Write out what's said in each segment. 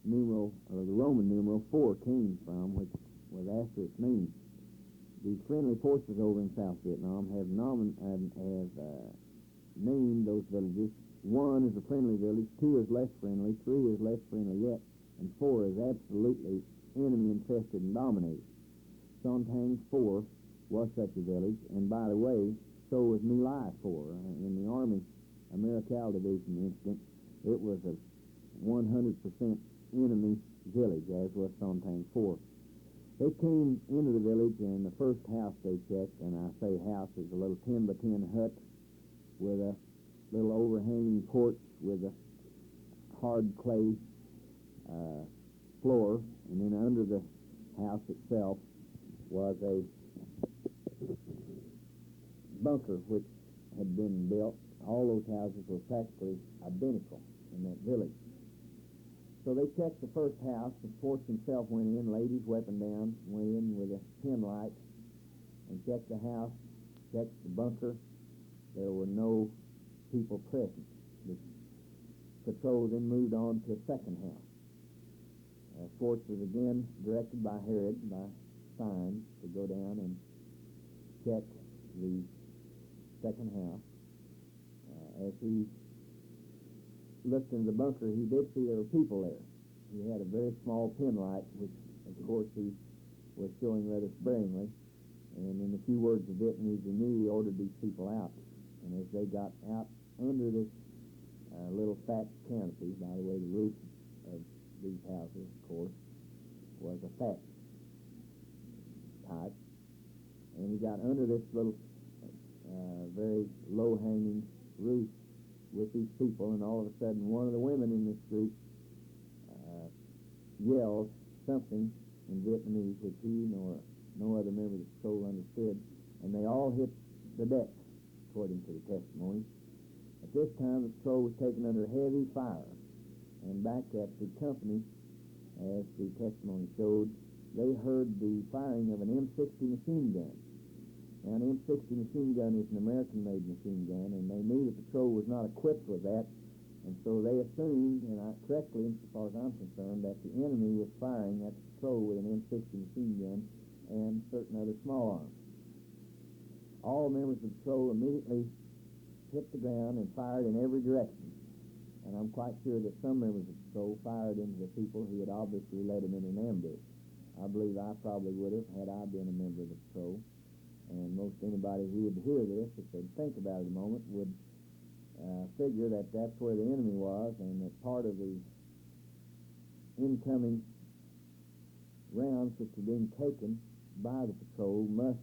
the Roman numeral 4 came from, which was after its name. The friendly forces over in South Vietnam have named those villages. 1 is a friendly village, 2 is less friendly, 3 is less friendly yet, and 4 is absolutely enemy-infested and dominated. Sontang 4 was such a village, and by the way, so was My Lai 4. In the Army Americal Division incident, it was a 100% enemy village, as was Sontang 4. They came into the village, and the first house they checked, and I say house, is a little 10 by 10 hut with a little overhanging porch with a hard clay floor, and then under the house itself was a bunker which had been built. All those houses were practically identical in that village. So they checked the first house. The force himself went in, laid his weapon down, went in with a pin light, and checked the house, checked the bunker. There were no people present. The patrol then moved on to a second house. Force was again directed by Herrod, by signs, to go down and check the second house. As he looked into the bunker, he did see there were people there. He had a very small pin light, which, of course, he was showing rather sparingly. And in a few words of Vietnamese, he knew he ordered these people out. And as they got out under this little thatched canopy, by the way, the roof of these houses, of course, was a thatch type. And he got under this little very low-hanging roof with these people, and all of a sudden one of the women in this group yelled something in Vietnamese, which he nor no other member of the patrol understood, and they all hit the deck, according to the testimony. At this time, the patrol was taken under heavy fire, and back at the company, as the testimony showed, they heard the firing of an M60 machine gun. Now, an M60 machine gun is an American-made machine gun, and they knew the patrol was not equipped with that, and so they assumed, and correctly, as far as I'm concerned, that the enemy was firing at the patrol with an M60 machine gun and certain other small arms. All members of the patrol immediately hit the ground and fired in every direction, and I'm quite sure that some members of the patrol fired into the people who had obviously led them in an ambush. I believe I probably would have had I been a member of the patrol. And most anybody who would hear this, if they'd think about it a moment, would figure that that's where the enemy was, and that part of the incoming rounds which were being taken by the patrol must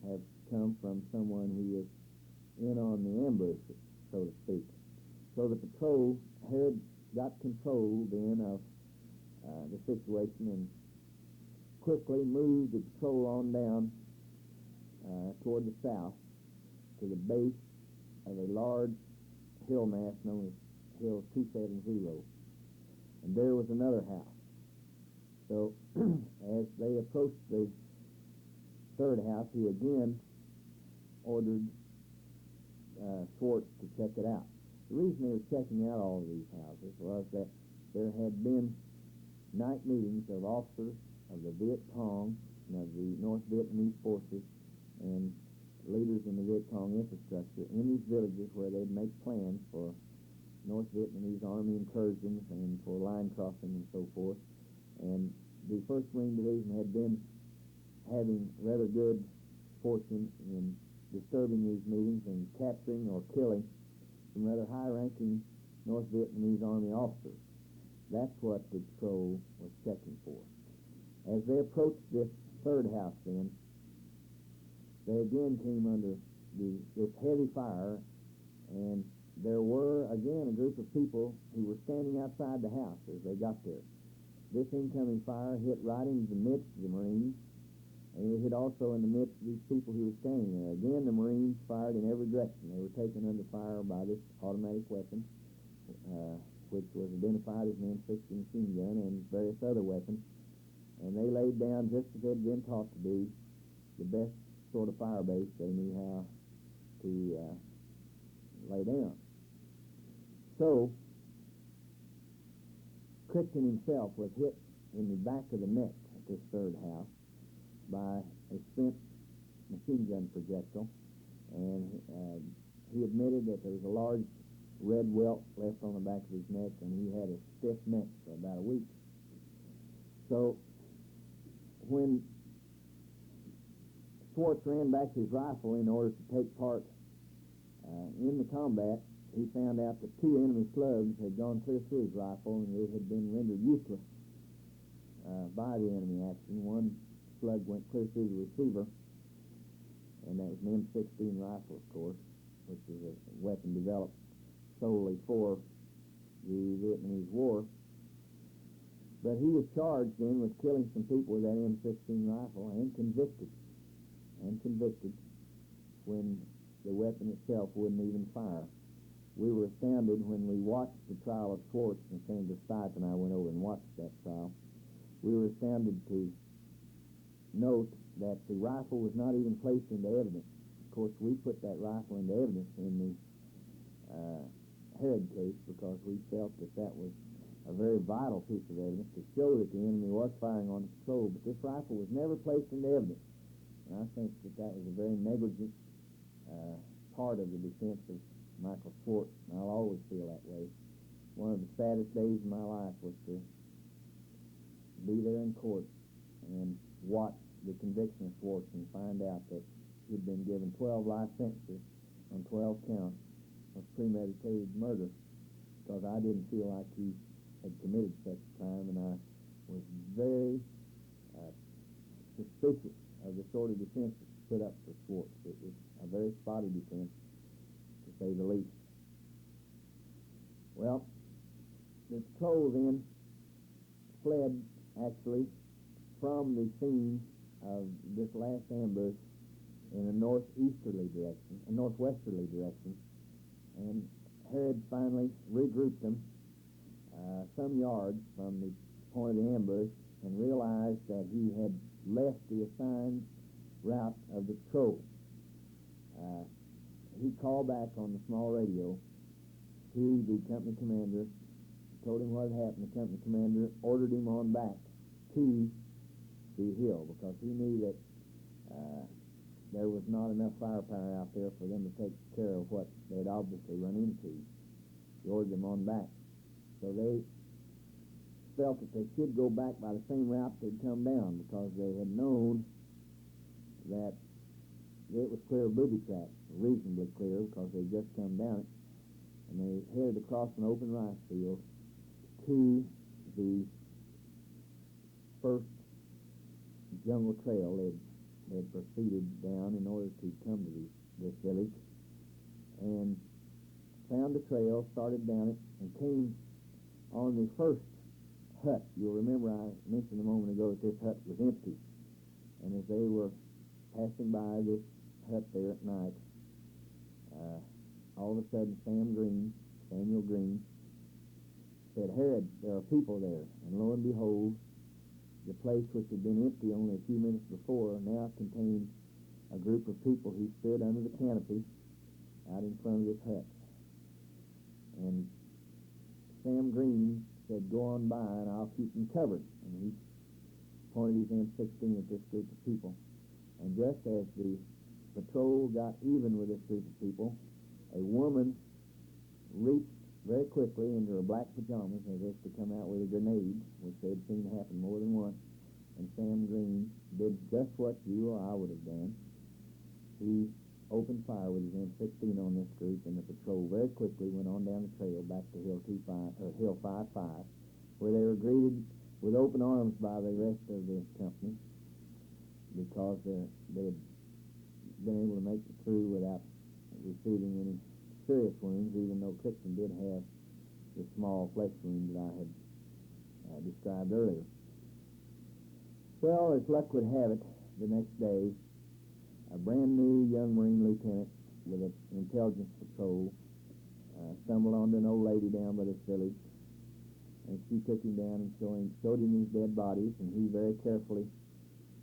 have come from someone who was in on the ambush, so to speak. So the patrol had got control then of the situation and quickly moved the patrol on down toward the south to the base of a large hill mass known as Hill 270. And there was another house. So as they approached the third house, he again ordered Schwartz to check it out. The reason they were checking out all of these houses was that there had been night meetings of officers of the Viet Cong and of the North Vietnamese forces and leaders in the Viet Cong infrastructure in these villages where they'd make plans for North Vietnamese Army incursions and for line crossing and so forth. And the 1st Marine Division had been having rather good fortune in disturbing these meetings and capturing or killing some rather high-ranking North Vietnamese Army officers. That's what the patrol was checking for. As they approached this third house then, they again came under this heavy fire, and there were again a group of people who were standing outside the house as they got there. This incoming fire hit right into the midst of the Marines, and it hit also in the midst of these people who were standing there. Again, the Marines fired in every direction. They were taken under fire by this automatic weapon, which was identified as an M60 machine gun and various other weapons, and they laid down just as they'd been taught to do, the best sort of fire base they knew how to lay down. So, Crichton himself was hit in the back of the neck at this third house by a spent machine gun projectile, and he admitted that there was a large red welt left on the back of his neck, and he had a stiff neck for about a week. So when Schwartz ran back his rifle in order to take part in the combat, he found out that 2 enemy slugs had gone clear through his rifle, and it had been rendered useless by the enemy action. One slug went clear through the receiver, and that was an M16 rifle, of course, which is a weapon developed solely for the Vietnamese War. But he was charged then with killing some people with that M16 rifle and convicted when the weapon itself wouldn't even fire. We were astounded when we watched the trial of Schwartz, and Senator Stipe and I went over and watched that trial. We were astounded to note that the rifle was not even placed into evidence. Of course, we put that rifle into evidence in the Herrod case because we felt that that was a very vital piece of evidence to show that the enemy was firing on the patrol, but this rifle was never placed into evidence. And I think that that was a very negligent part of the defense of Michael Schwartz, and I'll always feel that way. One of the saddest days of my life was to be there in court and watch the conviction of Schwartz and find out that he'd been given 12 life sentences on 12 counts of premeditated murder, because I didn't feel like he had committed such a crime, and I was very suspicious of the sort of defense that's put up for Schwartz. It was a very spotty defense, to say the least. Well, the patrol then fled, actually, from the scene of this last ambush in a northwesterly direction, and Herrod finally regrouped them some yards from the point of the ambush and realized that he had left the assigned route of the patrol. He called back on the small radio to the company commander, told him what had happened. The company commander ordered him on back to the hill because he knew that there was not enough firepower out there for them to take care of what they had obviously run into. He ordered them on back. So they felt that they should go back by the same route they'd come down, because they had known that it was clear of booby traps, reasonably clear, because they'd just come down it, and they headed across an open rice field to the first jungle trail they had proceeded down in order to come to this village, and found the trail, started down it, and came on the first hut. You'll remember I mentioned a moment ago that this hut was empty, and as they were passing by this hut there at night, all of a sudden Samuel Green, said, "Herrod, there are people there." And lo and behold, the place which had been empty only a few minutes before now contained a group of people who stood under the canopy out in front of this hut. And Sam Green said, "Go on by and I'll keep them covered." And he pointed his M16 at this group of people. And just as the patrol got even with this group of people, a woman reached very quickly into her black pajamas as if to come out with a grenade, which they had seen happen more than once. And Sam Green did just what you or I would have done. He opened fire with his M16 on this group, and the patrol very quickly went on down the trail back to Hill 5-5, where they were greeted with open arms by the rest of the company, because they had been able to make it through without receiving any serious wounds, even though Crichton did have the small flesh wound that I had described earlier. Well, as luck would have it, the next day, a brand new young Marine lieutenant with an intelligence patrol stumbled onto an old lady down by this village, and she took him down and showed him his dead bodies, and he very carefully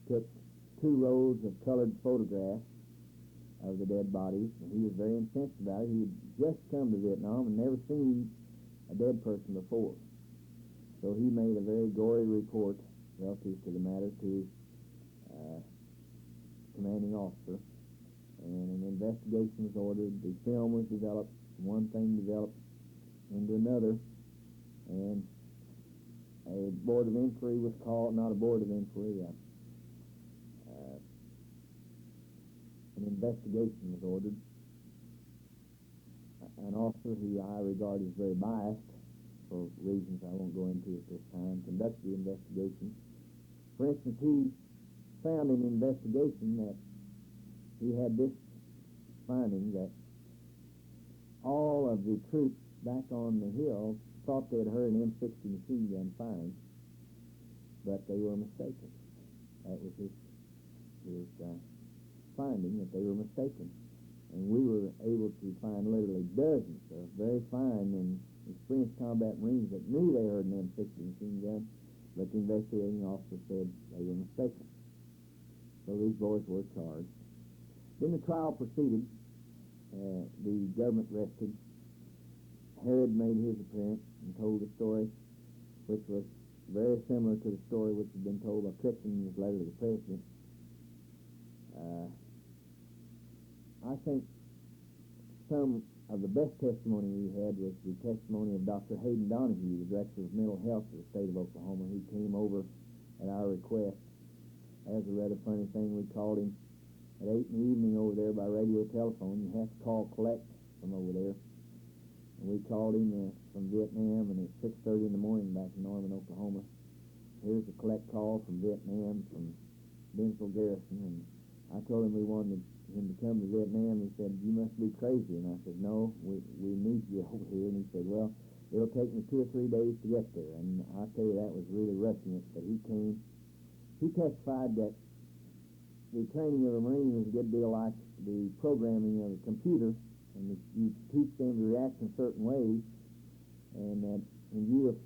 took 2 rolls of colored photographs of the dead bodies, and he was very incensed about it. He had just come to Vietnam and never seen a dead person before. So he made a very gory report relative to the matter to his commanding officer, and an investigation was ordered. The film was developed, one thing developed into another, and a board of inquiry was called, not a board of inquiry, an investigation was ordered. An officer who I regard as very biased, for reasons I won't go into at this time, conducted the investigation. For instance, he found in the investigation that he had this finding, that all of the troops back on the hill thought they had heard an M60 machine gun firing, but they were mistaken. That was his finding, that they were mistaken. And we were able to find literally dozens of very fine and experienced combat Marines that knew they heard an M60 machine gun, but the investigating officer said they were mistaken. So these boys were charged. Then the trial proceeded. The government rested. Herrod made his appearance and told a story which was very similar to the story which had been told by Crichton in his letter to the President. I think some of the best testimony we had was the testimony of Dr. Hayden Donahue, the Director of Mental Health of the state of Oklahoma, who came over at our request. As a rather funny thing, we called him at 8 in the evening over there by radio telephone. You have to call collect from over there. And we called him from Vietnam, and it's 6:30 in the morning back in Norman, Oklahoma. Here's a collect call from Vietnam, from Denzil Garrison. And I told him we wanted him to come to Vietnam. He said, "You must be crazy." And I said, "No, we need you over here." And he said, "Well, it'll take me 2 or 3 days to get there." And I tell you, that was really rushing it. But he came. He testified that the training of a Marine is a good deal like the programming of a computer, and you teach them to react in certain ways, and that in view of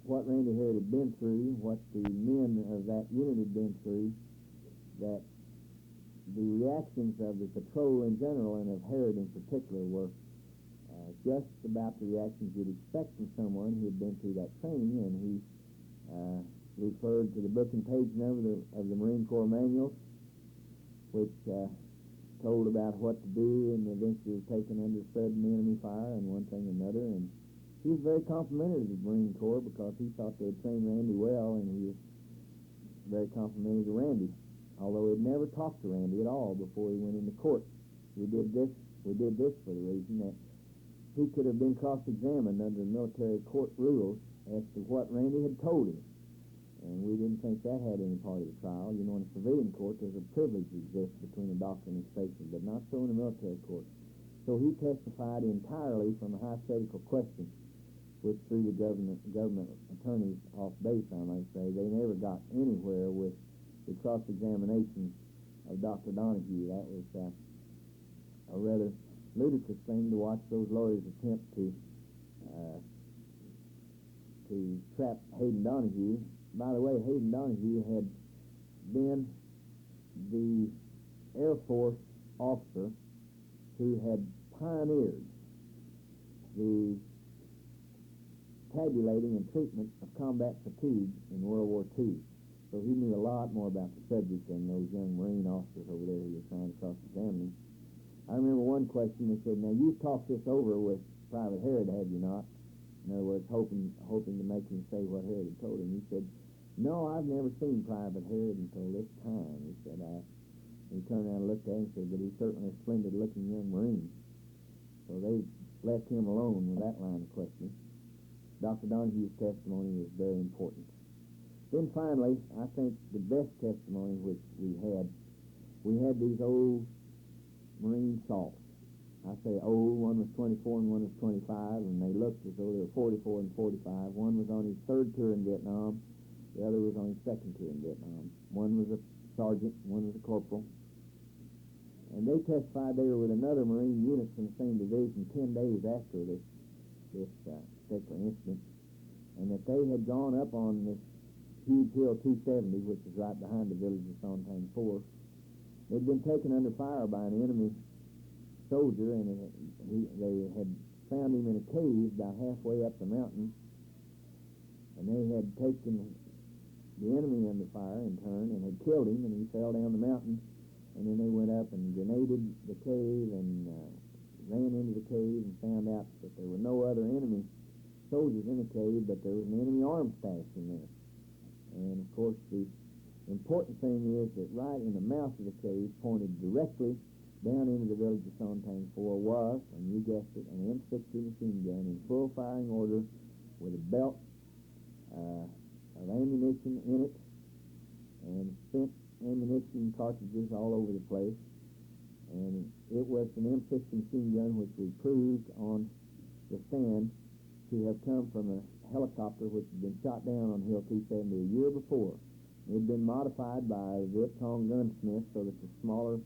what Randy Herrod had been through, what the men of that unit had been through, that the reactions of the patrol in general and of Herrod in particular were just about the reactions you'd expect from someone who had been through that training. And he referred to the book and page number of the Marine Corps manuals, which told about what to do in the event you were taken under sudden enemy fire and one thing and another. And he was very complimentary of the Marine Corps because he thought they had trained Randy well, and he was very complimentary to Randy, although he'd never talked to Randy at all before he went into court. We did this for the reason that he could have been cross-examined under military court rules as to what Randy had told him. And we didn't think that had any part of the trial. You know, in a civilian court, there's a privilege that exists between a doctor and his patient, but not so in a military court. So he testified entirely from a hypothetical question, which threw the government attorneys off base, I might say. They never got anywhere with the cross-examination of Dr. Donahue. That was a rather ludicrous thing to watch those lawyers attempt to trap Hayden Donahue. By the way, Hayden Donahue had been the Air Force officer who had pioneered the tabulating and treatment of combat fatigue in World War II. So he knew a lot more about the subject than those young Marine officers over there who were trying to cross-examine him. I remember one question, they said, "Now, you've talked this over with Private Herrod, have you not?" In other words, hoping to make him say what Herrod had told him. He said, "No, I've never seen Private Herrod until this time." He said, he turned around and looked at him and said, "But he's certainly a splendid-looking young Marine." So they left him alone with that line of questioning. Dr. Donahue's testimony was very important. Then finally, I think the best testimony which we had these old Marine salts. I say old, one was 24 and one was 25, and they looked as though they were 44 and 45. One was on his third tour in Vietnam, the other was on his second tour in Vietnam. One was a sergeant, one was a corporal. And they testified they were with another Marine unit from the same division 10 days after this particular incident, and that they had gone up on this huge hill 270, which is right behind the village of Sontan 4. They'd been taken under fire by an enemy soldier, and they had found him in a cave about halfway up the mountain, and they had taken the enemy under fire in turn and had killed him, and he fell down the mountain, and then they went up and grenaded the cave and ran into the cave and found out that there were no other enemy soldiers in the cave, but there was an enemy arms stash in there. And, of course, the important thing is that right in the mouth of the cave, pointed directly down into the village of Sonntang 4, was, and you guessed it, an M60 machine gun in full firing order with a belt of ammunition in it and spent ammunition cartridges all over the place. And it was an M60 machine gun which we proved on the stand to have come from a helicopter which had been shot down on Hill 270 a year before. It had been modified by Viet Cong gunsmiths so that the smaller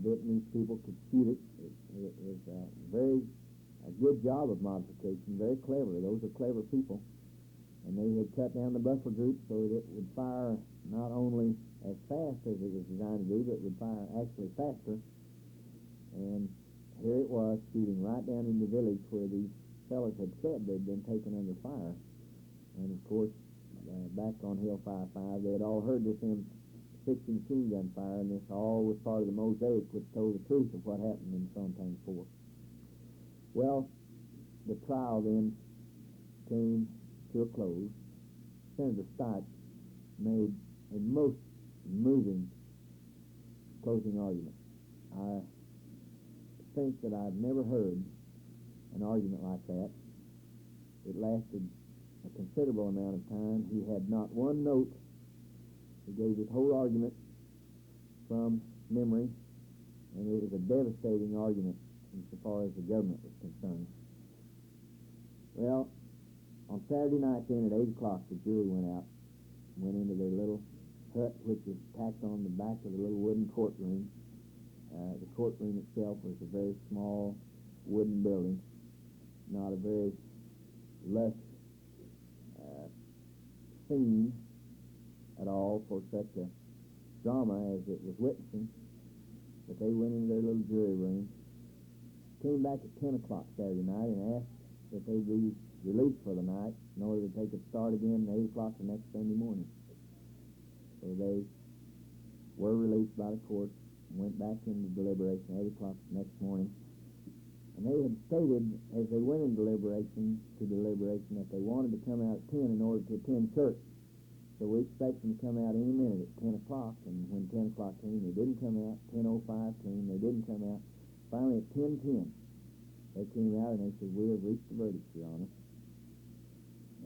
Vietnamese people could shoot it. It was a good job of modification, very clever. Those are clever people. And they had cut down the buffer group so that it would fire not only as fast as it was designed to do, but it would fire actually faster. And here it was, shooting right down in the village where these fellows had said they'd been taken under fire. And, of course, back on Hill 55, they had all heard this M60 machine gun fire, and this all was part of the mosaic which told the truth of what happened in Sonntang 4. Well, the trial then came to a close. Senator Stites made a most moving closing argument. I think that I've never heard an argument like that. It lasted a considerable amount of time. He had not one note. He gave his whole argument from memory, and it was a devastating argument insofar as the government was concerned. Well, on Saturday night then at 8 o'clock, the jury went into their little hut, which was tacked on the back of the little wooden courtroom. The courtroom itself was a very small wooden building, not a very lush scene at all for such a drama as it was witnessing. But they went into their little jury room, came back at 10 o'clock Saturday night and asked that they be released for the night in order that they could start again at 8 o'clock the next Sunday morning. So they were released by the court and went back into deliberation at 8 o'clock the next morning. And they had stated as they went in deliberation that they wanted to come out at 10 in order to attend church. So we expect them to come out any minute at 10 o'clock, and when 10 o'clock came, they didn't come out. 10:05 came, they didn't come out. Finally, at 10:10, they came out and they said, "We have reached the verdict, Your Honor."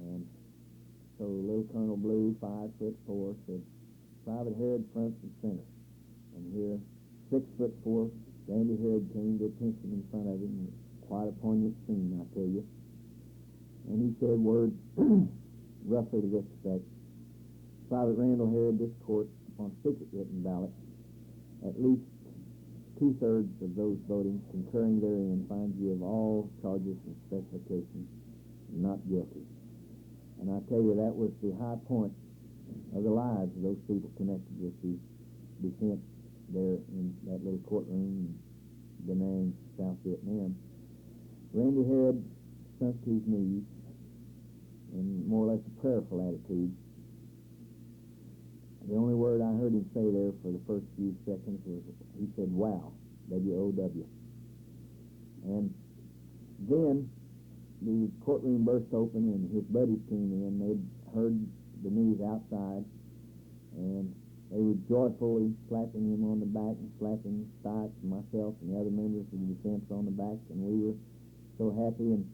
And so little Colonel Blue, 5'4", said, "Private Herrod front and center." And here, 6'4", Randy Herrod came to attention in front of him. Quite a poignant scene, I tell you. And he said words roughly to this effect: "Private Randall Herrod, this court, upon secret written ballot, at least 2/3 of those voting concurring therein, finds you of all charges and specifications not guilty." And I tell you, that was the high point of the lives of those people connected with the defense there in that little courtroom in Da Nang, South Vietnam. Randy Herrod sunk to his knees in more or less a prayerful attitude. The only word I heard him say there for the first few seconds was, he said, "Wow," W-O-W. And then the courtroom burst open and his buddies came in. They'd heard the news outside, and they were joyfully slapping him on the back and slapping Stites and myself and the other members of the defense on the back, and we were so happy. And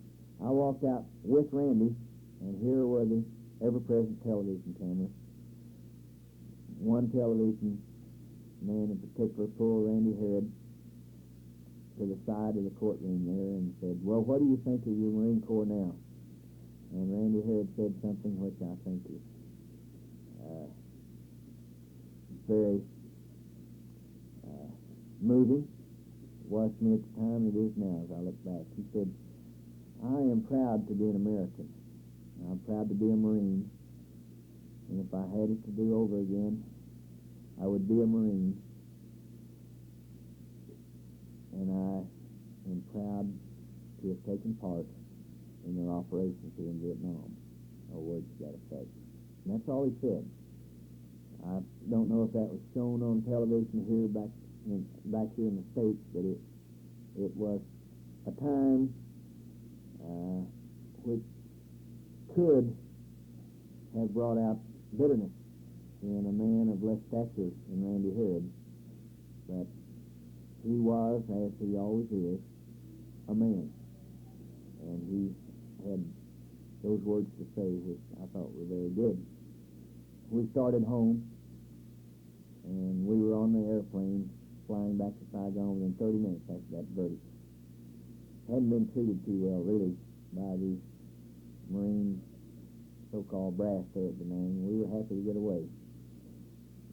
I walked out with Randy, and here were the ever-present television cameras. One television man in particular pulled Randy Herrod to the side of the courtroom there and said, "Well, what do you think of your Marine Corps now?" And Randy Herrod said something which I think is very moving. It was to me at the time, it is now as I look back. He said, "I am proud to be an American. I'm proud to be a Marine. And if I had it to do over again, I would be a Marine. And I am proud to have taken part in their operations here in Vietnam." or words to that effect. And that's all he said. I don't know if that was shown on television here back here in the States, but it was a time which could have brought out bitterness in a man of less stature than Randy Herrod, but he was, as he always is, a man, and he had those words to say which I thought were very good. We started home, and we were on the airplane flying back to Saigon within 30 minutes after that verdict. Hadn't been treated too well, really, by the Marine so-called brass there at Da Nang. We were happy to get away.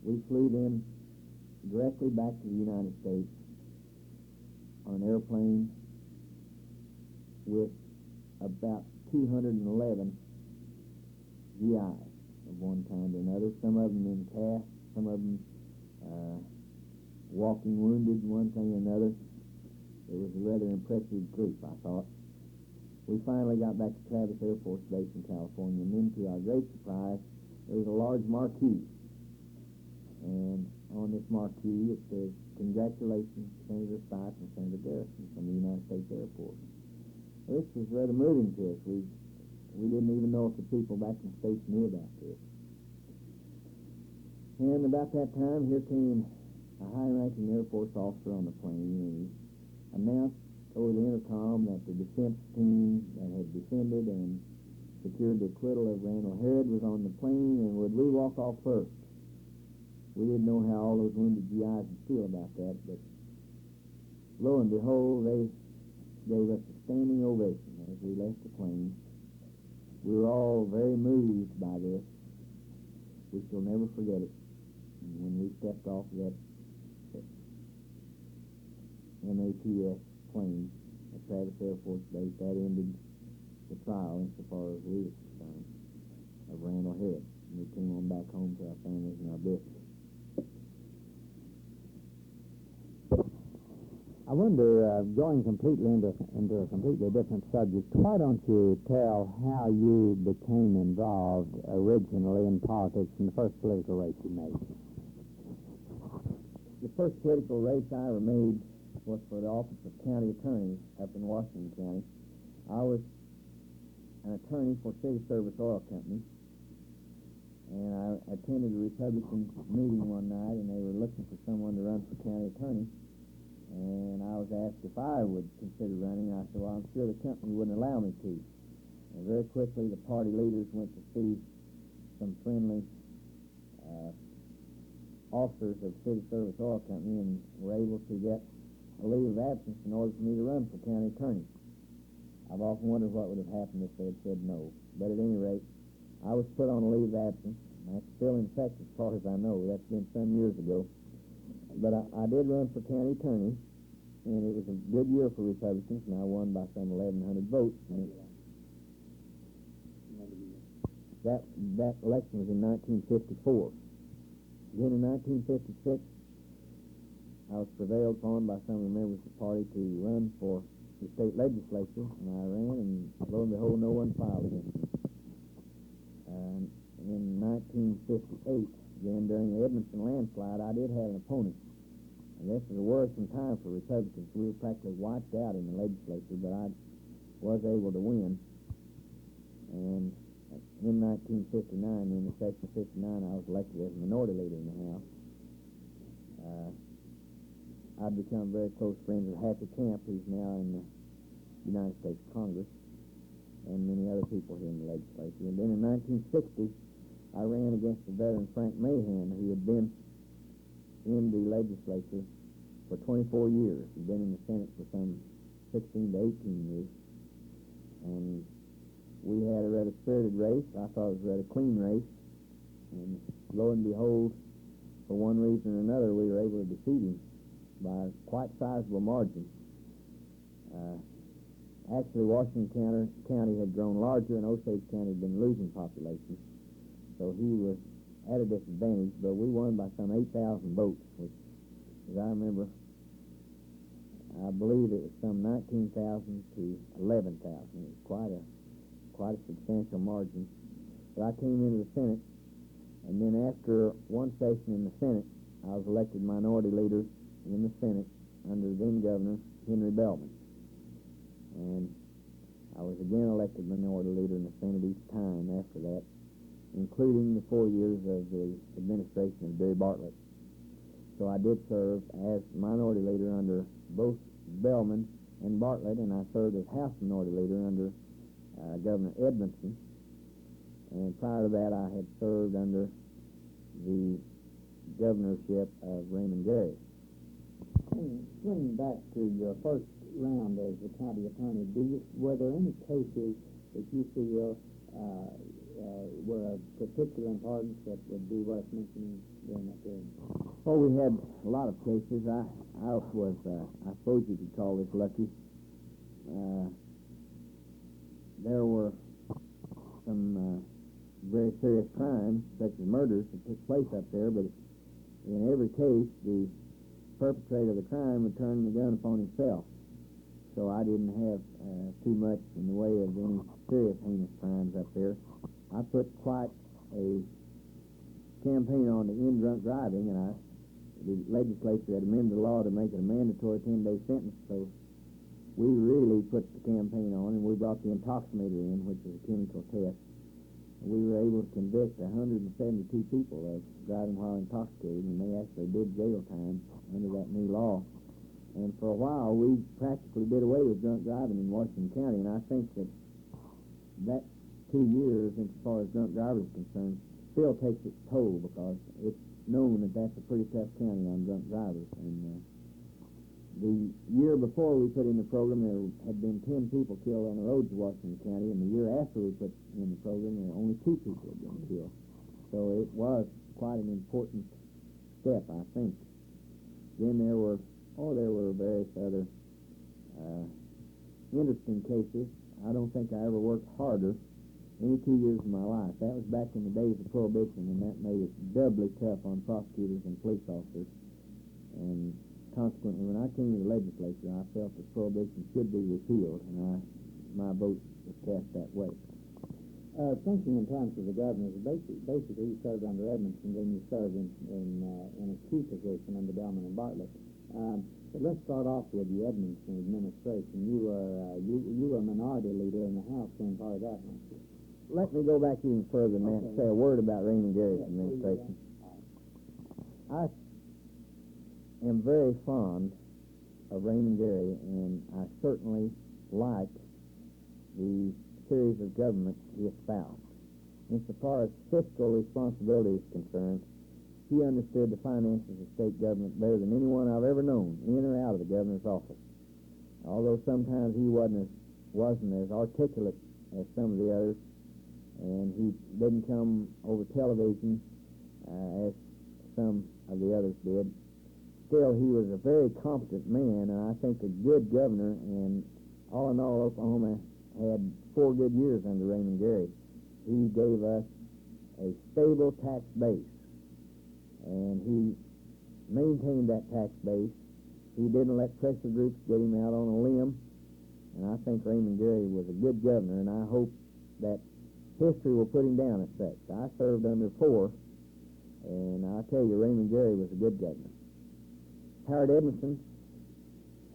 We flew then directly back to the United States on an airplane with about 211 GIs of one kind or another, some of them in casts, some of them walking wounded, one thing or another. It was a rather impressive group, I thought. We finally got back to Travis Air Force Base in California, and then to our great surprise, there was a large marquee. And on this marquee, it says, "Congratulations, Senator Stipe and Senator Garrison from the United States Air Force." This was rather moving to us. We didn't even know if the people back in the States knew about this. And about that time, here came a high-ranking Air Force officer on the plane, and he announced over the intercom that the defense team that had defended and secured the acquittal of Randy Herrod was on the plane, and would we walk off first? We didn't know how all those wounded GIs would feel about that, but lo and behold, they gave us a standing ovation as we left the plane. We were all very moved by this. We shall never forget it. And when we stepped off that MATS plane at Travis Air Force Base, that ended the trial insofar as we were concerned of Randy Herrod. And we came on back home to our families and our business. I wonder, going completely into a completely different subject, why don't you tell how you became involved originally in politics in the first political race you made? The first political race I ever made was for the office of county attorney up in Washington County. I was an attorney for City Service Oil Company, and I attended a Republican meeting one night, and they were looking for someone to run for county attorney. And I was asked if I would consider running. I said, well, I'm sure the company wouldn't allow me to. And very quickly, the party leaders went to see some friendly officers of City Service Oil Company and were able to get a leave of absence in order for me to run for county attorney. I've often wondered what would have happened if they had said no. But at any rate, I was put on a leave of absence. And that's still in effect as far as I know. That's been some years ago. But I did run for county attorney, and it was a good year for Republicans, and I won by some 1,100 votes. And that election was in 1954. Then in 1956, I was prevailed upon by some of the members of the party to run for the state legislature, and I ran, and lo and behold, no one filed against me. In 1958, then during the Edmondson landslide, I did have an opponent. And this was a worrisome time for Republicans. We were practically wiped out in the legislature, but I was able to win. And in 1959, in the session of 59, I was elected as minority leader in the House. I'd become very close friends with Happy Camp, who's now in the United States Congress, and many other people here in the legislature. And then in 1960, I ran against the veteran Frank Mahan, who had been in the legislature for 24 years. He'd been in the Senate for some 16 to 18 years. And we had a rather spirited race. I thought it was a rather clean race. And lo and behold, for one reason or another, we were able to defeat him by a quite sizable margin. Actually, Washington County had grown larger, and Osage County had been losing population. So he was at a disadvantage, but we won by some 8,000 votes, which, as I remember, I believe it was some 19,000 to 11,000. It was quite a substantial margin. But I came into the Senate, and then after one session in the Senate, I was elected minority leader in the Senate under then Governor Henry Bellmon. And I was again elected minority leader in the Senate each time after that, including the 4 years of the administration of Barry Bartlett. So I did serve as minority leader under both Bellmon and Bartlett, and I served as House Minority Leader under Governor Edmondson. And prior to that, I had served under the governorship of Raymond Gary. Swinging back to your first round as the county attorney, were there any cases that you feel were of particular importance that would be worth mentioning during that period? Well, we had a lot of cases. I suppose you could call this lucky. There were some very serious crimes, such as murders, that took place up there, but in every case, the perpetrator of the crime would turn the gun upon himself. So I didn't have too much in the way of any serious heinous crimes up there. I put quite a campaign on to end drunk driving, and the legislature had amended the law to make it a mandatory 10-day sentence, so we really put the campaign on, and we brought the intoximeter in, which is a chemical test. We were able to convict 172 people of driving while intoxicated, and they actually did jail time under that new law. And for a while, we practically did away with drunk driving in Washington County, and I think that 2 years, as far as drunk drivers are concerned, still takes its toll, because it's known that that's a pretty tough county on drunk drivers. And the year before we put in the program, there had been 10 people killed on the roads of Washington County, and the year after we put in the program, there were only 2 people had been killed. So it was quite an important step, I think. Then there were various other interesting cases. I don't think I ever worked harder any 2 years of my life. That was back in the days of Prohibition, and that made it doubly tough on prosecutors and police officers. And consequently, when I came to the legislature, I felt that Prohibition should be repealed, and my vote was cast that way. Thinking in terms of the governors, basically you served under Edmondson, then you served in a key position under Bellmon and Bartlett. But let's start off with the Edmondson administration. You were a minority leader in the House during part of that, weren't you? Let me go back even further than that and say a word about Raymond Gary's administration. I am very fond of Raymond Gary, and I certainly like the series of government he espoused. Insofar as fiscal responsibility is concerned, he understood the finances of state government better than anyone I've ever known, in or out of the governor's office. Although sometimes he wasn't as articulate as some of the others, and he didn't come over television as some of the others did. Still, he was a very competent man, and I think a good governor, and all in all, Oklahoma had 4 good years under Raymond Gary. He gave us a stable tax base, and he maintained that tax base. He didn't let pressure groups get him out on a limb, and I think Raymond Gary was a good governor, and I hope that history will put him down as such. I served under 4, and I tell you, Raymond Gary was a good governor. Howard Edmondson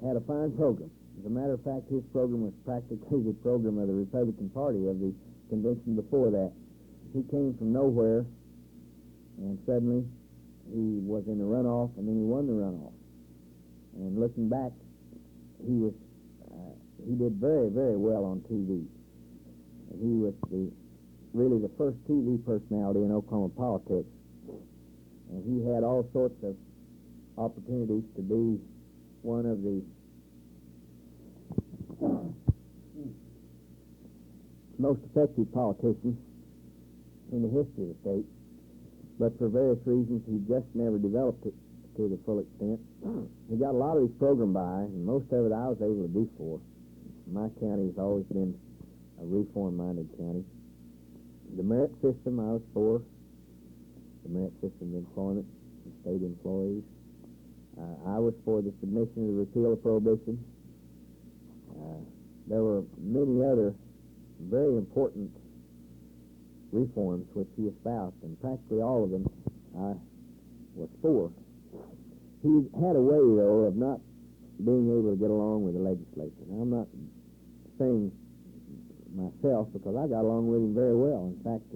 had a fine program. As a matter of fact, his program was practically the program of the Republican Party of the convention before that. He came from nowhere, and suddenly he was in the runoff, and then he won the runoff. And looking back, he did very, very well on TV. He was really the first TV personality in Oklahoma politics, and he had all sorts of opportunities to be one of the most effective politicians in the history of the state, but for various reasons he just never developed it to the full extent. He got a lot of his program by, and most of it I was able to do for. My county has always been a reform-minded county. The merit system I was for, the merit system of employment and state employees. I was for the submission of the repeal of Prohibition. There were many other very important reforms which he espoused, and practically all of them I was for. He had a way, though, of not being able to get along with the legislature. Now, I'm not saying myself, because I got along with him very well. In fact,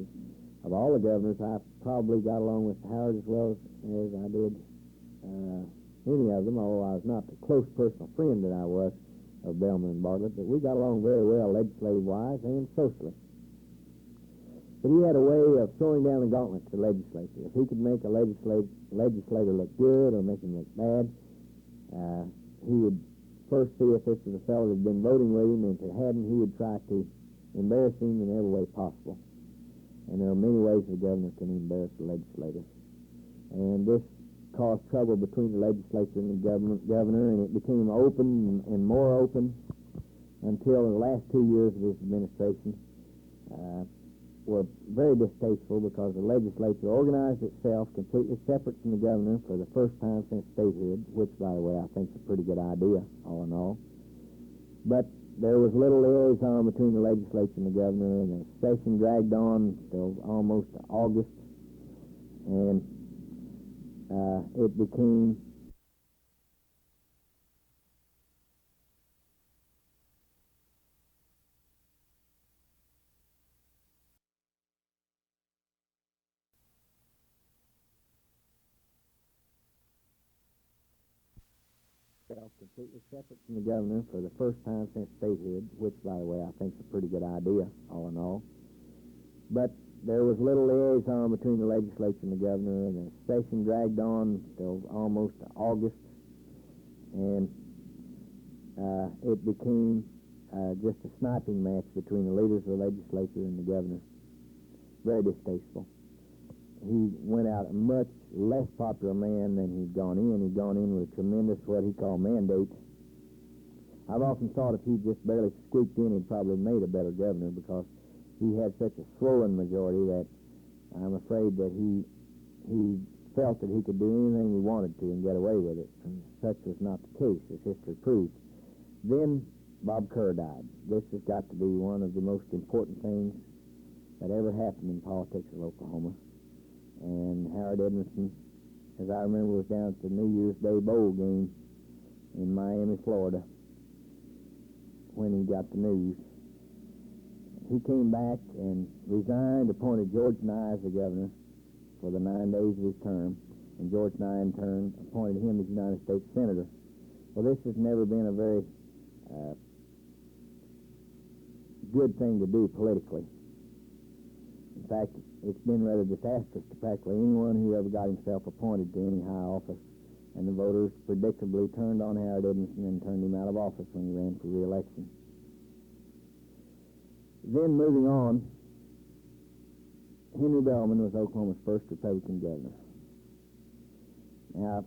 of all the governors, I probably got along with Howard as well as I did any of them, although I was not the close personal friend that I was of Bellmon and Bartlett, but we got along very well legislative-wise and socially. But he had a way of throwing down the gauntlet to the legislature. If he could make a legislator look good or make him look bad, he would first see if this was a fellow that had been voting with him, and if it hadn't, he would try to embarrass him in every way possible. And there are many ways the governor can embarrass the legislator. And this caused trouble between the legislature and the governor, and it became open and more open until the last 2 years of his administration were very distasteful, because the legislature organized itself completely separate from the governor for the first time since statehood, which, by the way, I think is a pretty good idea, all in all. But there was little liaison between the legislature and the governor, and the session dragged on till almost August, and it became completely separate from the governor for the first time since statehood, which, by the way, I think is a pretty good idea, all in all. But there was little liaison between the legislature and the governor, and the session dragged on till almost August, and it became just a sniping match between the leaders of the legislature and the governor. Very distasteful. He went out a much less popular man than he'd gone in. He'd gone in with a tremendous, what he called, mandate. I've often thought if he'd just barely squeaked in, he'd probably made a better governor, because he had such a swollen majority that I'm afraid that he felt that he could do anything he wanted to and get away with it. And such was not the case, as history proves. Then Bob Kerr died. This has got to be one of the most important things that ever happened in politics of Oklahoma. And Howard Edmondson, as I remember, was down at the New Year's Day Bowl game in Miami, Florida, when he got the news. He came back and resigned, appointed George Nye as the governor for the 9 days of his term, and George Nye, in turn, appointed him as United States Senator. Well, this has never been a very good thing to do politically. In fact, it's been rather disastrous to practically anyone who ever got himself appointed to any high office, and the voters predictably turned on Howard Edmondson and turned him out of office when he ran for re-election. Then, moving on, Henry Bellmon was Oklahoma's first Republican governor. Now,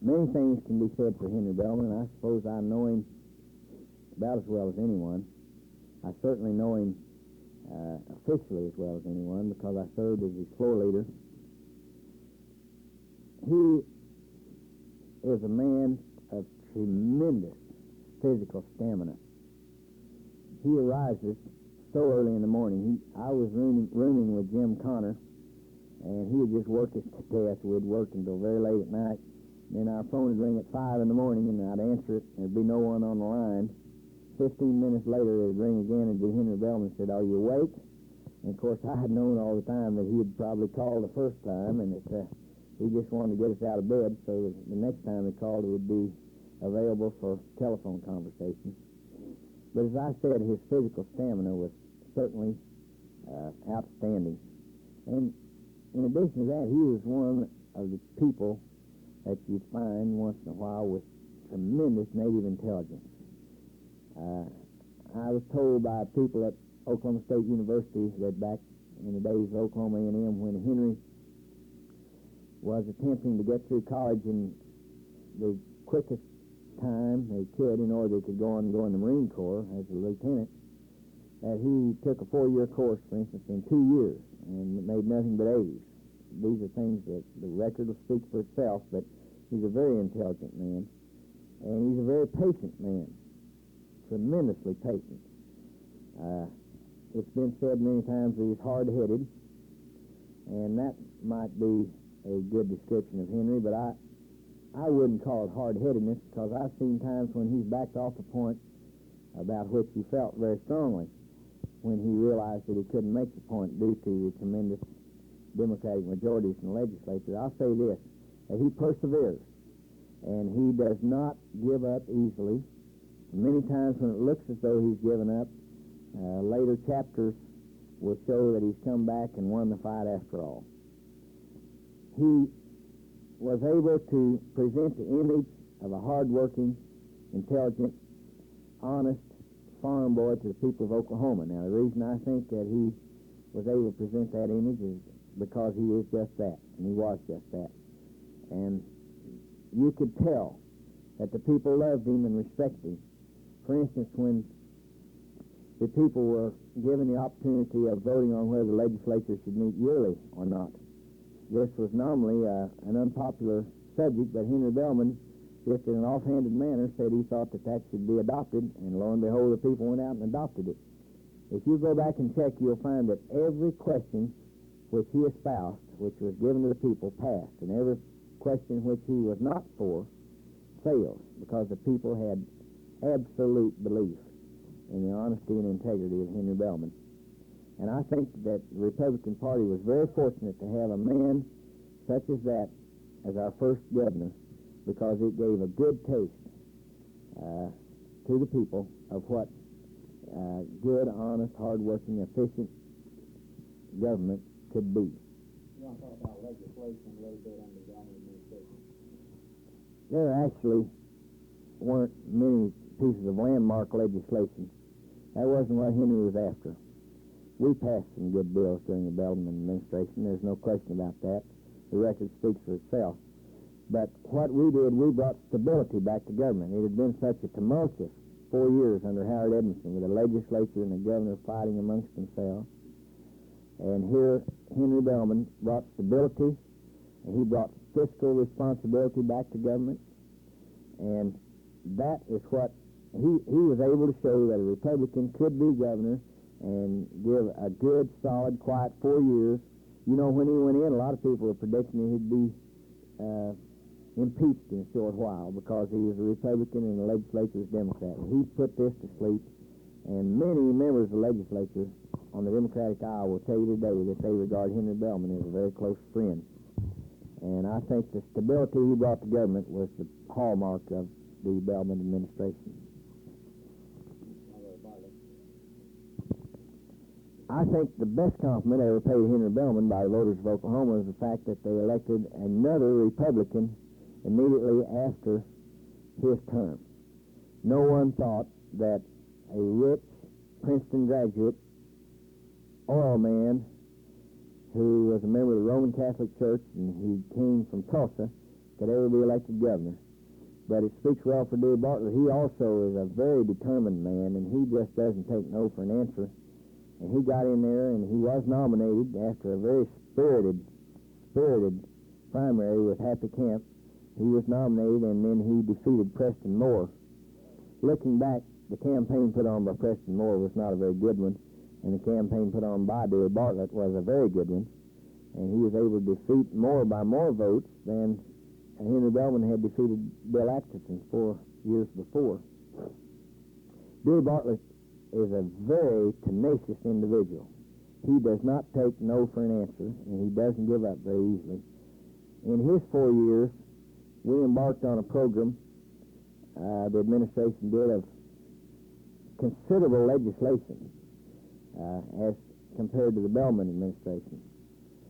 many things can be said for Henry Bellmon. I suppose I know him about as well as anyone. I certainly know him officially as well as anyone, because I served as his floor leader. He is a man of tremendous physical stamina. He arises so early in the morning. I was rooming with Jim Connor, and he would just work us to death. We'd work until very late at night. Then our phone would ring at 5 in the morning, and I'd answer it, and there'd be no one on the line. 15 minutes later, it'd ring again, and it'd be Henry Bellmon and said, "Are you awake?" And, of course, I had known all the time that he had probably called the first time, and that he just wanted to get us out of bed, so that the next time he called, it would be available for telephone conversations. But as I said, his physical stamina was certainly outstanding. And in addition to that, he was one of the people that you'd find once in a while with tremendous native intelligence. I was told by people at Oklahoma State University that back in the days of Oklahoma A&M, when Henry was attempting to get through college in the quickest time they could in order they could go on and go in the Marine Corps as a lieutenant, that he took a 4-year course, for instance, in 2 years, and made nothing but A's. These are things that the record will speak for itself, but he's a very intelligent man, and he's a very patient man, tremendously patient. It's been said many times that he's hard-headed, and that might be a good description of Henry, but I wouldn't call it hard-headedness, because I've seen times when he's backed off a point about which he felt very strongly when he realized that he couldn't make the point due to the tremendous Democratic majorities in the legislature. I'll say this, that he perseveres, and he does not give up easily. Many times when it looks as though he's given up, later chapters will show that he's come back and won the fight after all. He was able to present the image of a hard-working, intelligent, honest farm boy to the people of Oklahoma. Now, the reason I think that he was able to present that image is because he is just that, and he was just that. And you could tell that the people loved him and respected him. For instance, when the people were given the opportunity of voting on whether the legislature should meet yearly or not, this was normally an unpopular subject, but Henry Bellmon, just in an offhanded manner, said he thought that that should be adopted, and lo and behold, the people went out and adopted it. If you go back and check, you'll find that every question which he espoused, which was given to the people, passed, and every question which he was not for failed, because the people had absolute belief in the honesty and integrity of Henry Bellmon. And I think that the Republican Party was very fortunate to have a man such as that as our first governor, because it gave a good taste to the people of what good, honest, hard-working, efficient government could be. You want to talk about legislation a little bit under the Bellmon administration? There actually weren't many pieces of landmark legislation. That wasn't what Henry was after. We passed some good bills during the Bellmon administration. There's no question about that. The record speaks for itself. But what we did, we brought stability back to government. It had been such a tumultuous 4 years under Howard Edmondson, with the legislature and the governor fighting amongst themselves. And here, Henry Bellmon brought stability, and he brought fiscal responsibility back to government. And that is what he was able to show, that a Republican could be governor and give a good, solid, quiet 4 years. You know, when he went in, a lot of people were predicting he'd be impeached in a short while because he was a Republican and the legislature was Democrat. He put this to sleep, and many members of the legislature on the Democratic aisle will tell you today that they regard Henry Bellmon as a very close friend. And I think the stability he brought to government was the hallmark of the Bellmon administration. I think the best compliment ever paid Henry Bellmon by the voters of Oklahoma is the fact that they elected another Republican immediately after his term. No one thought that a rich Princeton graduate, oil man, who was a member of the Roman Catholic Church and he came from Tulsa, could ever be elected governor. But it speaks well for Dewey Bartlett. He also is a very determined man, and he just doesn't take no for an answer. And he got in there, and he was nominated after a very spirited primary with Happy Camp. He was nominated, and then he defeated Preston Moore. Looking back, the campaign put on by Preston Moore was not a very good one, and the campaign put on by Dewey Bartlett was a very good one. And he was able to defeat Moore by more votes than Henry Bellmon had defeated Bill Atkinson 4 years before. Dewey Bartlett is a very tenacious individual. He does not take no for an answer, and he doesn't give up very easily. In his 4 years, we embarked on a program, the administration did, of considerable legislation as compared to the Bellmon administration.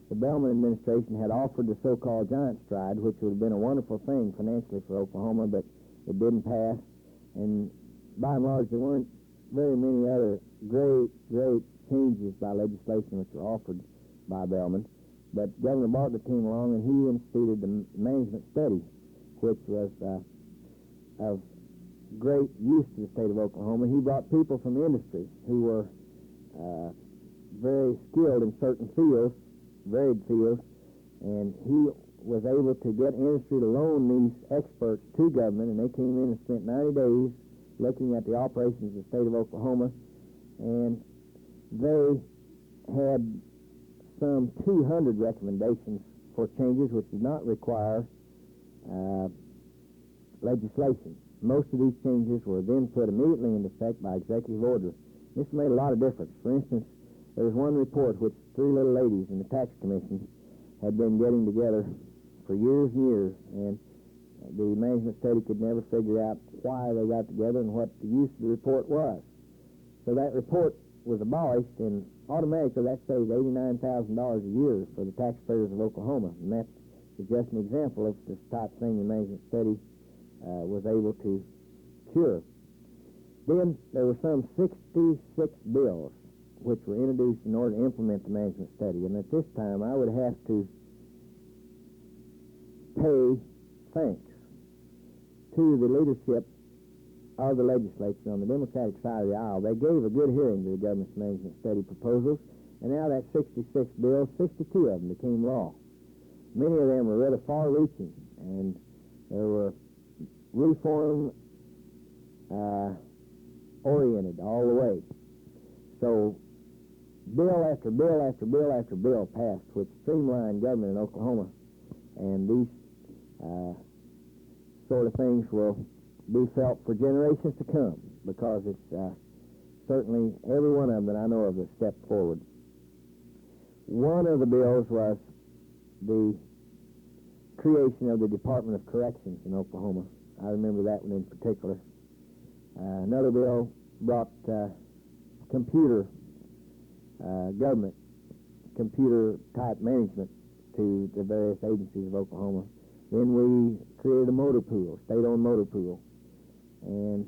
The Bellmon administration had offered the so-called giant stride, which would have been a wonderful thing financially for Oklahoma, but it didn't pass, and by and large, there weren't very many other great changes by legislation which were offered by Bellmon. But Governor Bartlett came along and he instituted the management study, which was of great use to the state of Oklahoma. He brought people from the industry who were very skilled in certain fields, varied fields, and he was able to get industry to loan these experts to government, and they came in and spent 90 days looking at the operations of the state of Oklahoma, and they had some 200 recommendations for changes which did not require legislation. Most of these changes were then put immediately into effect by executive order. This made a lot of difference. For instance, there was one report which three little ladies in the tax commission had been getting together for years and years, and the management study could never figure out why they got together and what the use of the report was. So that report was abolished, and automatically that saved $89,000 a year for the taxpayers of Oklahoma. And that is just an example of this type of thing the management study was able to cure. Then there were some 66 bills which were introduced in order to implement the management study. And at this time, I would have to pay thanks to the leadership of the legislature on the Democratic side of the aisle. They gave a good hearing to the government's management study proposals, and now that 66 bills, 62 of them became law. Many of them were rather far-reaching, and there were reform oriented all the way. So bill after bill after bill after bill passed which streamlined government in Oklahoma, and these sort of things will be felt for generations to come, because it's certainly every one of them that I know of a step forward. One of the bills was the creation of the Department of Corrections in Oklahoma. I remember that one in particular. Another bill brought computer government, computer-type management to the various agencies of Oklahoma. Then we created a motor pool, state-owned motor pool, and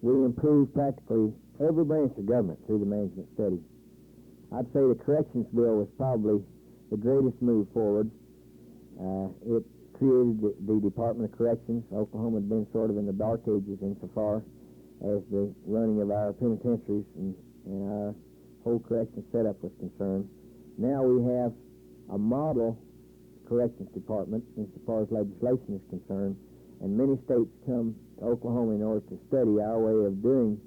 we improved practically every branch of government through the management study. I'd say the corrections bill was probably the greatest move forward. It created the Department of Corrections. Oklahoma had been sort of in the dark ages insofar as the running of our penitentiaries and our whole corrections setup was concerned. Now we have a model corrections department insofar as legislation is concerned, and many states come to Oklahoma in order to study our way of doing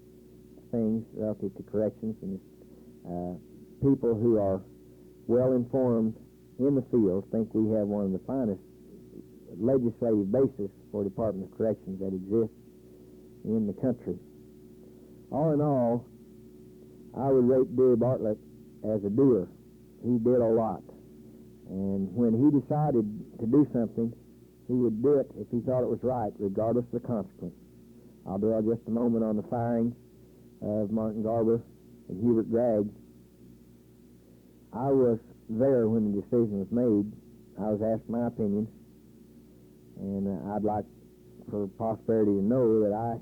things relative to corrections, and people who are well informed in the field think we have one of the finest legislative basis for Department of Corrections that exists in the country. All in all, I would rate Dewey Bartlett as a doer. He did a lot. And when he decided to do something, he would do it if he thought it was right, regardless of the consequence. I'll dwell just a moment on the firing of Martin Garber and Hubert Gregg. I was there when the decision was made. I was asked my opinion, and I'd like for posterity to know that I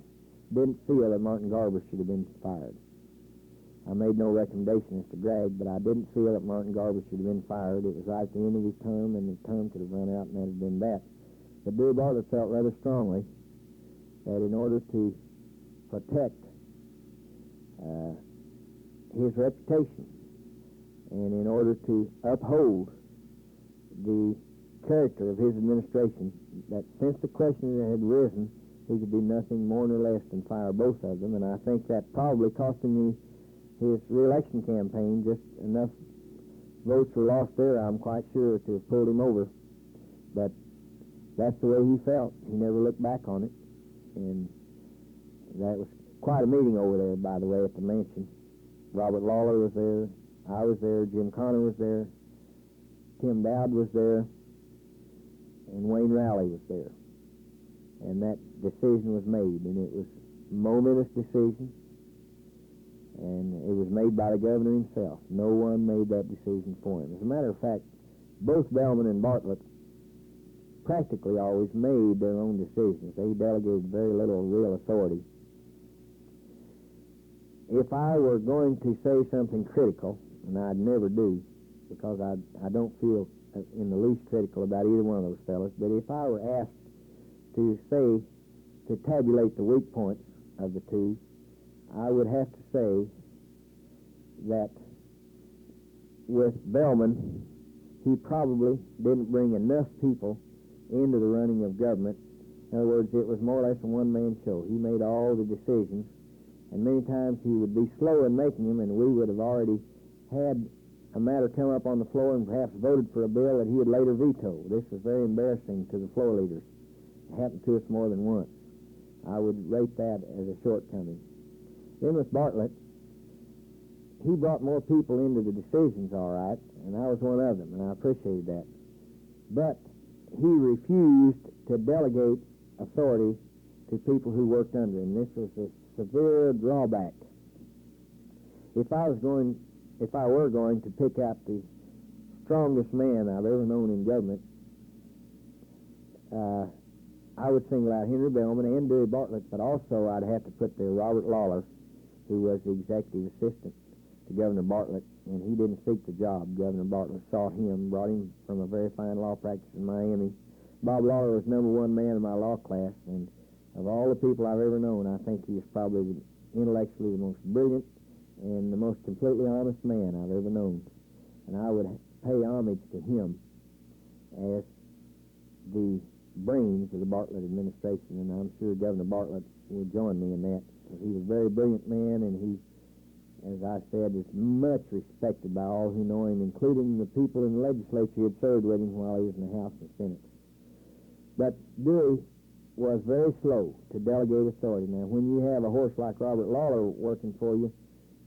didn't feel that Martin Garber should have been fired. I made no recommendation as to Gregg, but I didn't feel that Martin Garber should have been fired. It was right at the end of his term, and his term could have run out, and that had been that. But Dewey Bartlett felt rather strongly that in order to protect his reputation, and in order to uphold the character of his administration, that since the question had risen, he could do nothing more nor less than fire both of them. And I think that probably cost him his re-election campaign. Just enough votes were lost there, I'm quite sure, to have pulled him over. But that's the way he felt. He never looked back on it. And that was quite a meeting over there, by the way, at the mansion. Robert Lawler was there. I was there. Jim Connor was there. Tim Dowd was there. And Wayne Rowley was there. And that decision was made, and it was a momentous decision. And it was made by the governor himself. No one made that decision for him. As a matter of fact, both Bellmon and Bartlett practically always made their own decisions. They delegated very little real authority. If I were going to say something critical, and I'd never do, because I don't feel in the least critical about either one of those fellows, but if I were asked to tabulate the weak points of the two, I would have to say that with Bellmon, he probably didn't bring enough people into the running of government. In other words, it was more or less a one-man show. He made all the decisions, and many times he would be slow in making them, and we would have already had a matter come up on the floor and perhaps voted for a bill that he would later veto. This was very embarrassing to the floor leaders. It happened to us more than once. I would rate that as a shortcoming. Then with Bartlett, he brought more people into the decisions, all right, and I was one of them, and I appreciated that. But he refused to delegate authority to people who worked under him. This was a severe drawback. If I were going to pick out the strongest man I've ever known in government, I would single out Henry Bellmon and Dewey Bartlett, but also I'd have to put there Robert Lawler, who was the executive assistant to Governor Bartlett, and he didn't seek the job. Governor Bartlett sought him, brought him from a very fine law practice in Miami. Bob Lawler was number one man in my law class, and of all the people I've ever known, I think he was probably intellectually the most brilliant and the most completely honest man I've ever known. And I would pay homage to him as the brains of the Bartlett administration, and I'm sure Governor Bartlett will join me in that, because he was a very brilliant man, and he, as I said, is much respected by all who know him, including the people in the legislature who had served with him while he was in the House and Senate. But Dewey was very slow to delegate authority. Now, when you have a horse like Robert Lawler working for you,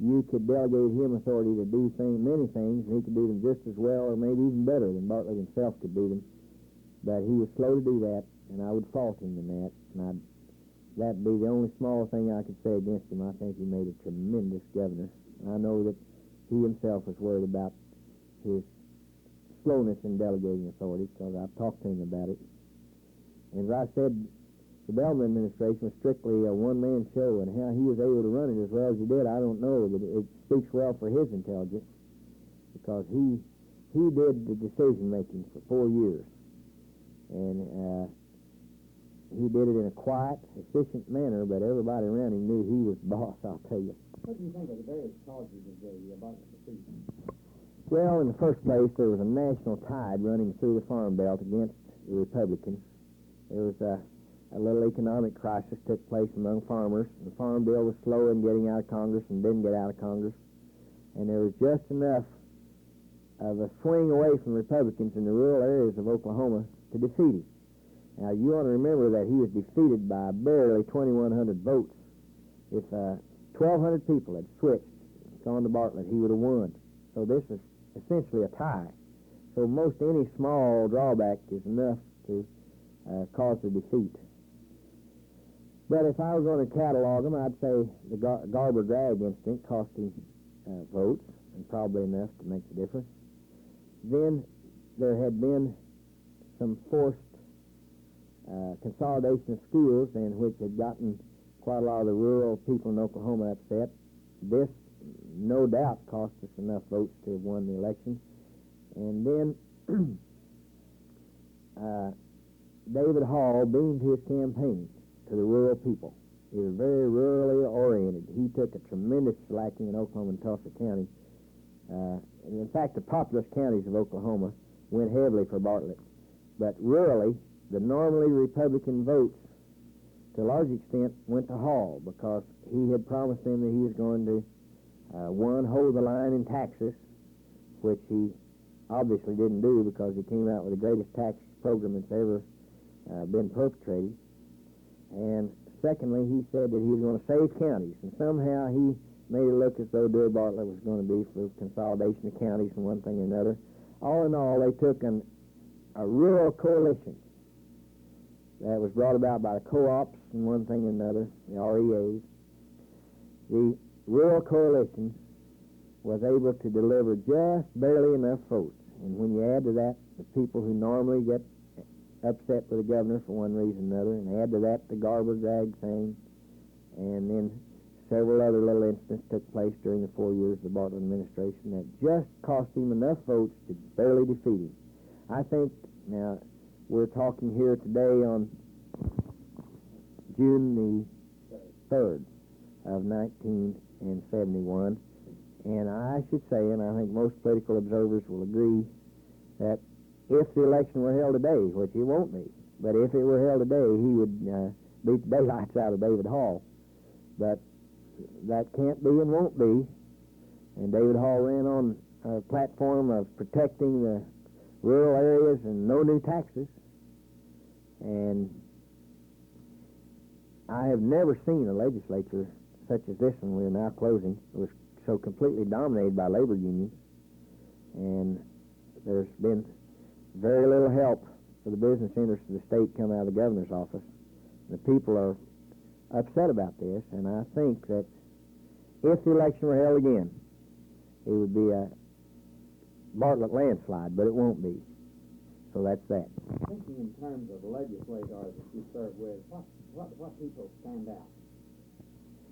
you could delegate him authority to do many things, and he could do them just as well or maybe even better than Bartlett himself could do them. But he was slow to do that, and I would fault him in that. And that'd be the only small thing I could say against him. I think he made a tremendous governor. I know that he himself was worried about his slowness in delegating authority, because I've talked to him about it. And as I said, the Bellmon administration was strictly a one-man show, and how he was able to run it as well as he did, I don't know, but it speaks well for his intelligence, because he did the decision-making for 4 years. And he did it in a quiet, efficient manner, but everybody around him knew he was boss, I'll tell you. What do you think of the various causes of the Bartlett defeat? Well, in the first place, there was a national tide running through the Farm Belt against the Republicans. There was a little economic crisis took place among farmers. The Farm Bill was slow in getting out of Congress and didn't get out of Congress. And there was just enough of a swing away from Republicans in the rural areas of Oklahoma to defeat him. Now, you want to remember that he was defeated by barely 2,100 votes. If 1,200 people had switched, gone to Bartlett, he would have won. So this is essentially a tie. So most any small drawback is enough to cause the defeat. But if I was going to catalog them, I'd say the Garber-Dragg incident cost him votes, and probably enough to make the difference. Then there had been some forced consolidation of schools, and which had gotten quite a lot of the rural people in Oklahoma upset. This, no doubt, cost us enough votes to have won the election. And then David Hall beamed his campaign to the rural people. He was very rurally oriented. He took a tremendous slacking in Oklahoma and Tulsa County. And in fact, the populous counties of Oklahoma went heavily for Bartlett. But rurally, the normally Republican votes, to a large extent, went to Hall, because he had promised them that he was going to, one, hold the line in taxes, which he obviously didn't do, because he came out with the greatest tax program that's ever been perpetrated. And secondly, he said that he was going to save counties, and somehow he made it look as though Dewey Bartlett was going to be for consolidation of counties and one thing or another. All in all, they took a rural coalition that was brought about by the co-ops and one thing or another, the REAs. The rural coalition was able to deliver just barely enough votes. And when you add to that the people who normally get upset with the governor for one reason or another, and add to that the Garber-Dragg thing, and then several other little incidents took place during the 4 years of the Bartlett administration that just cost him enough votes to barely defeat him. I think, now, we're talking here today on June the 3rd of 1971, and I should say, and I think most political observers will agree, that if the election were held today, which it won't be, but if it were held today, he would beat the daylights out of David Hall. But that can't be and won't be, and David Hall ran on a platform of protecting the rural areas and no new taxes. And I have never seen a legislature such as this one we're now closing. It was so completely dominated by labor unions, and there's been very little help for the business interests of the state come out of the governor's office. The people are upset about this, and I think that if the election were held again, it would be a Bartlett landslide, but it won't be. So that's that. Thinking in terms of legislators that you serve with, what people stand out?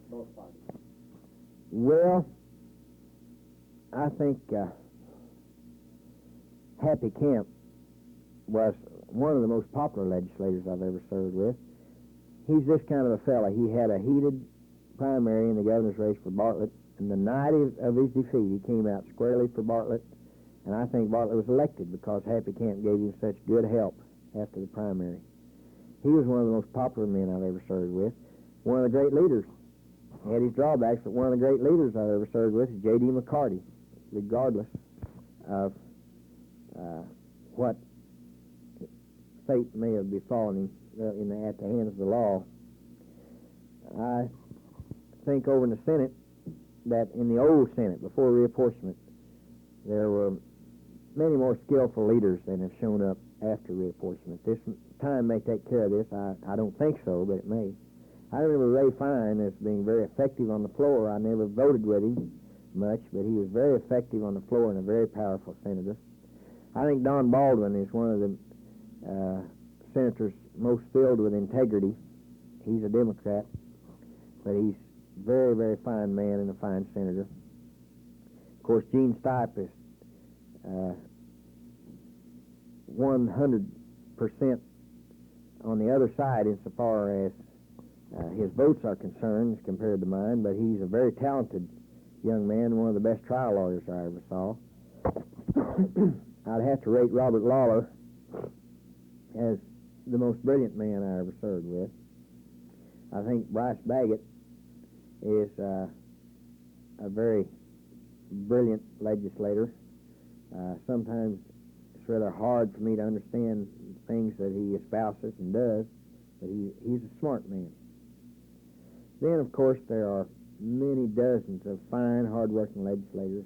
Both parties. Well, I think Happy Camp was one of the most popular legislators I've ever served with. He's this kind of a fella. He had a heated primary in the governor's race for Bartlett, and the night of his defeat, he came out squarely for Bartlett, and I think Bartlett was elected because Happy Camp gave him such good help after the primary. He was one of the most popular men I've ever served with, one of the great leaders. He had his drawbacks, but one of the great leaders I've ever served with is J.D. McCarty, regardless of what fate may have befallen him at the hands of the law. I think over in the Senate that in the old Senate, before reapportionment, there were many more skillful leaders than have shown up after reapportionment. This time may take care of this. I don't think so, but it may. I remember Ray Fine as being very effective on the floor. I never voted with him much, but he was very effective on the floor and a very powerful senator. I think Don Baldwin is one of the senators most filled with integrity. He's a Democrat, but he's a very, very fine man and a fine senator. Of course, Gene Stipe is 100% on the other side insofar as his votes are concerned compared to mine, but he's a very talented young man, one of the best trial lawyers I ever saw. I'd have to rate Robert Lawler as the most brilliant man I ever served with. I think Bryce Baggett is a very brilliant legislator. Sometimes it's rather hard for me to understand things that he espouses and does, but he's a smart man. Then, of course, there are many dozens of fine, hard-working legislators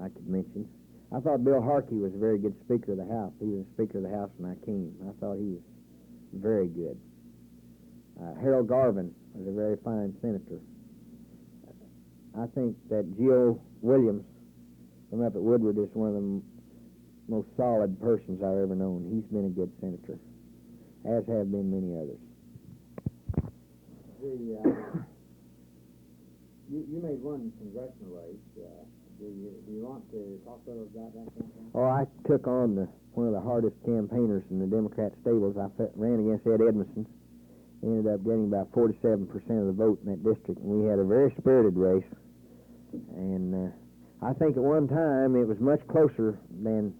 I could mention. I thought Bill Harkey was a very good Speaker of the House. He was Speaker of the House when I came. I thought he was very good. Harold Garvin was a very fine senator. I think that Geo Williams from up at Woodward is one of the most solid persons I've ever known. He's been a good senator, as have been many others. You made one congressional race. Do you want to talk a little about that campaign? Oh, I took on one of the hardest campaigners in the Democrat stables. I ran against Ed Edmondson. Ended up getting about 47% of the vote in that district, and we had a very spirited race. And I think at one time it was much closer than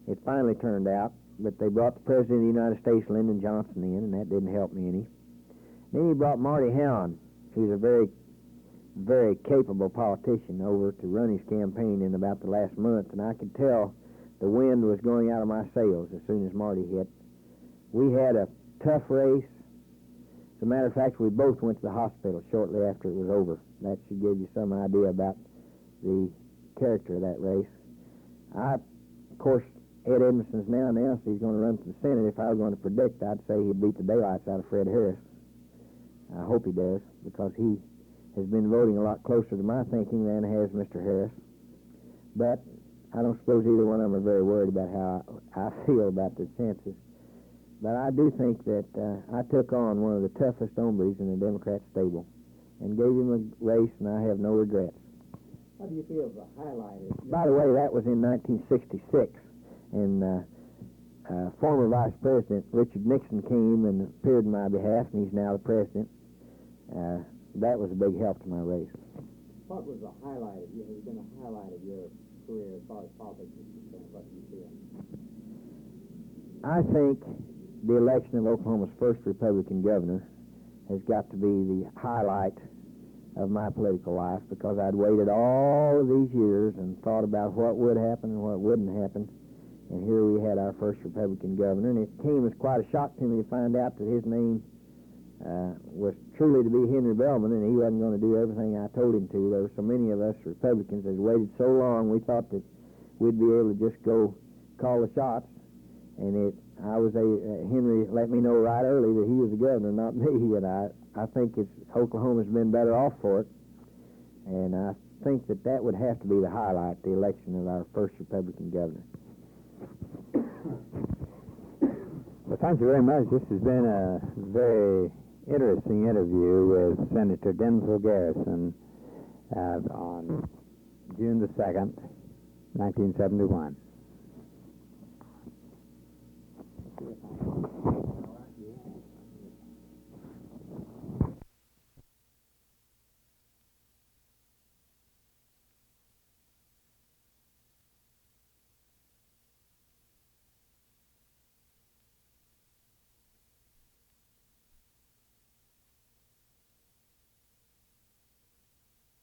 it finally turned out, but they brought the President of the United States, Lyndon Johnson, in, and that didn't help me any. Then he brought Marty Howland, who's a very, very capable politician, over to run his campaign in about the last month, and I could tell the wind was going out of my sails as soon as Marty hit. We had a tough race. As a matter of fact, we both went to the hospital shortly after it was over. That should give you some idea about the character of that race. Of course, Ed Edmondson's now announced he's going to run for the Senate. If I was going to predict, I'd say he'd beat the daylights out of Fred Harris. I hope he does, because he has been voting a lot closer to my thinking than has Mr. Harris. But I don't suppose either one of them are very worried about how I feel about their chances. But I do think that I took on one of the toughest hombres in the Democrat stable and gave him a race, and I have no regrets. What do you feel is the highlight? By the way, that was in 1966, and former Vice President Richard Nixon came and appeared in my behalf, and he's now the president. That was a big help to my race. What was the highlight of you? Has been a highlight of your career as far as politics is concerned? What do you feel? I think the election of Oklahoma's first Republican governor has got to be the highlight of my political life, because I'd waited all of these years and thought about what would happen and what wouldn't happen. And here we had our first Republican governor, and it came as quite a shock to me to find out that his name was truly to be Henry Bellmon, and he wasn't going to do everything I told him to. There were so many of us Republicans that waited so long, we thought that we'd be able to just go call the shots. And Henry let me know right early that he was the governor, not me, and I think Oklahoma's been better off for it. And I think that would have to be the highlight, the election of our first Republican governor. Well, thank you very much. This has been a very interesting interview with Senator Denzil Garrison on June the 2nd, 1971.